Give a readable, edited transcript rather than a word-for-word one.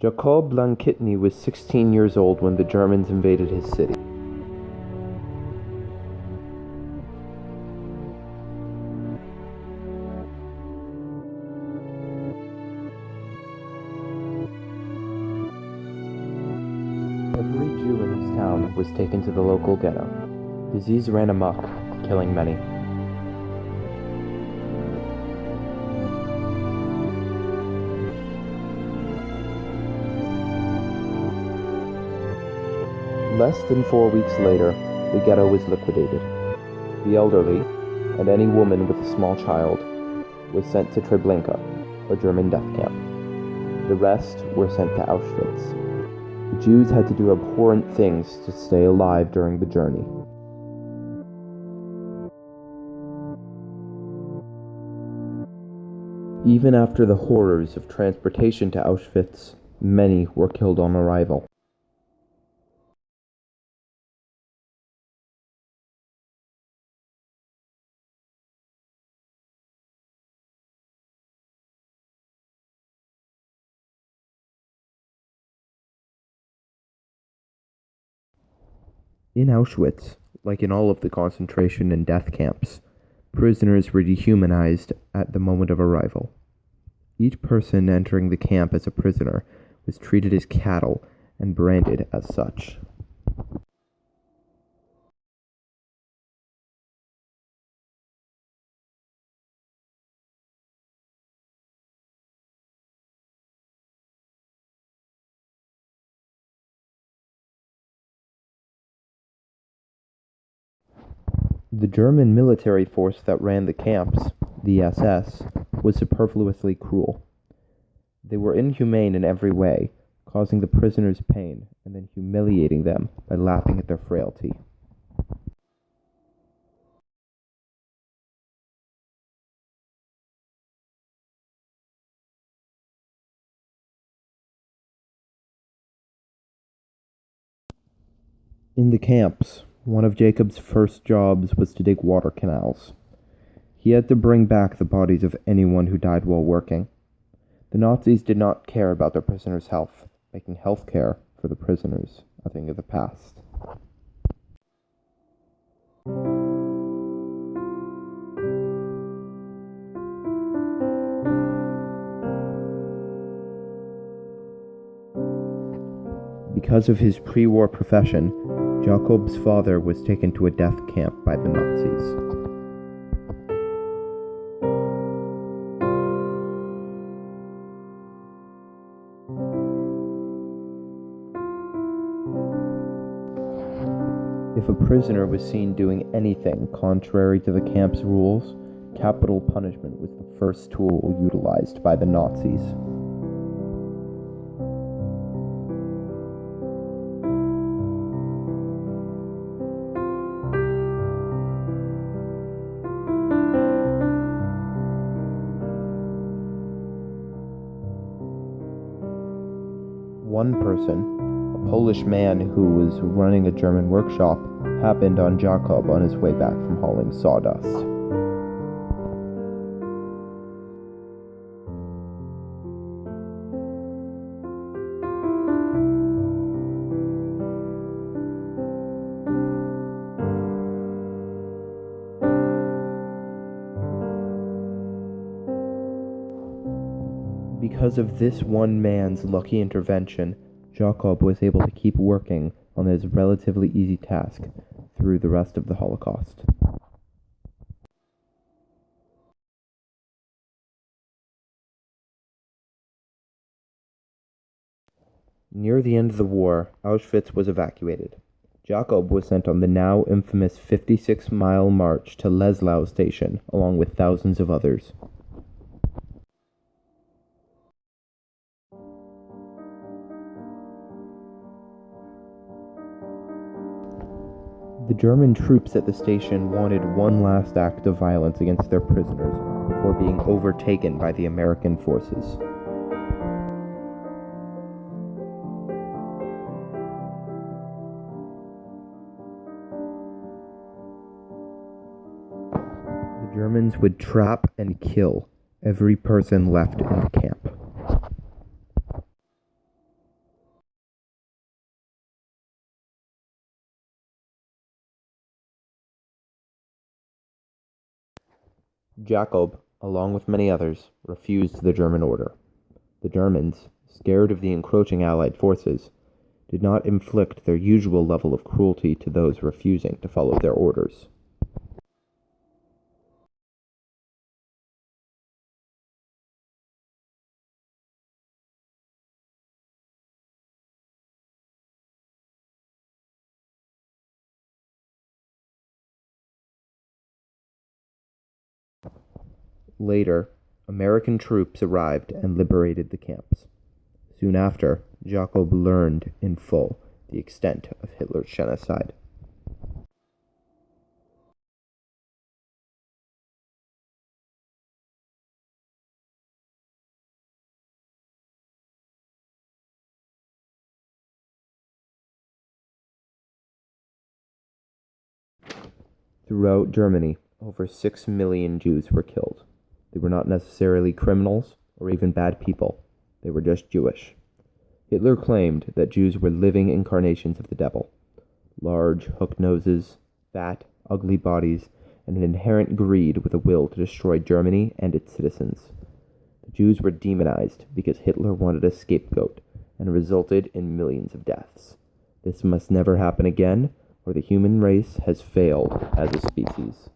Jakob Blankitny was 16 years old when the Germans invaded his city. Every Jew in his town was taken to the local ghetto. Disease ran amok, killing many. Less than 4 weeks later, the ghetto was liquidated. The elderly, and any woman with a small child, was sent to Treblinka, a German death camp. The rest were sent to Auschwitz. The Jews had to do abhorrent things to stay alive during the journey. Even after the horrors of transportation to Auschwitz, many were killed on arrival. In Auschwitz, like in all of the concentration and death camps, prisoners were dehumanized at the moment of arrival. Each person entering the camp as a prisoner was treated as cattle and branded as such. The German military force that ran the camps, the SS, was superfluously cruel. They were inhumane in every way, causing the prisoners pain and then humiliating them by laughing at their frailty. In the camps, one of Jacob's first jobs was to dig water canals. He had to bring back the bodies of anyone who died while working. The Nazis did not care about their prisoners' health, making health care for the prisoners a thing of the past. Because of his pre-war profession, Jakob's father was taken to a death camp by the Nazis. If a prisoner was seen doing anything contrary to the camp's rules, capital punishment was the first tool utilized by the Nazis. One person, a Polish man who was running a German workshop, happened on Jakob on his way back from hauling sawdust. Because of this one man's lucky intervention, Jakob was able to keep working on his relatively easy task through the rest of the Holocaust. Near the end of the war, Auschwitz was evacuated. Jakob was sent on the now infamous 56-mile march to Leslau station along with thousands of others. The German troops at the station wanted one last act of violence against their prisoners before being overtaken by the American forces. The Germans would trap and kill every person left in the camp. Jakob, along with many others, refused the German order. The Germans, scared of the encroaching Allied forces, did not inflict their usual level of cruelty to those refusing to follow their orders. Later, American troops arrived and liberated the camps. Soon after, Jakob learned in full the extent of Hitler's genocide. Throughout Germany, over 6 million Jews were killed. They were not necessarily criminals or even bad people. They were just Jewish. Hitler claimed that Jews were living incarnations of the devil. Large, hooked noses, fat, ugly bodies, and an inherent greed with a will to destroy Germany and its citizens. The Jews were demonized because Hitler wanted a scapegoat and resulted in millions of deaths. This must never happen again, or the human race has failed as a species.